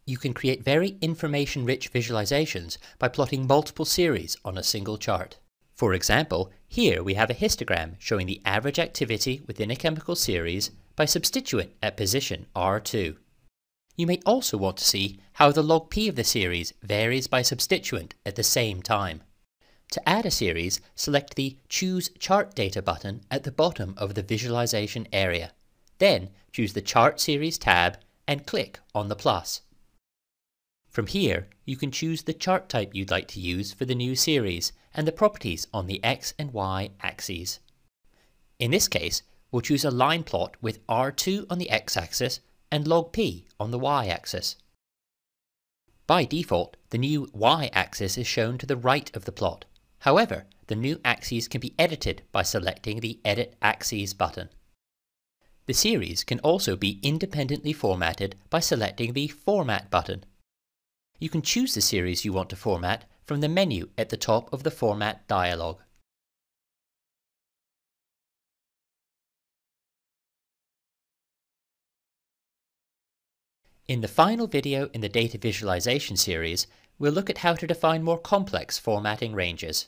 You can create very information-rich visualizations by plotting multiple series on a single chart. For example, here we have a histogram showing the average activity within a chemical series by substituent at position R2. You may also want to see how the log P of the series varies by substituent at the same time. To add a series, select the Choose Chart Data button at the bottom of the visualization area. Then choose the Chart Series tab and click on the plus. From here, you can choose the chart type you'd like to use for the new series and the properties on the X and Y axes. In this case, we'll choose a line plot with R2 on the X-axis and log P on the Y-axis. By default, the new Y-axis is shown to the right of the plot. However, the new axes can be edited by selecting the Edit Axes button. The series can also be independently formatted by selecting the Format button. You can choose the series you want to format from the menu at the top of the Format dialog. In the final video in the data visualization series, we'll look at how to define more complex formatting ranges.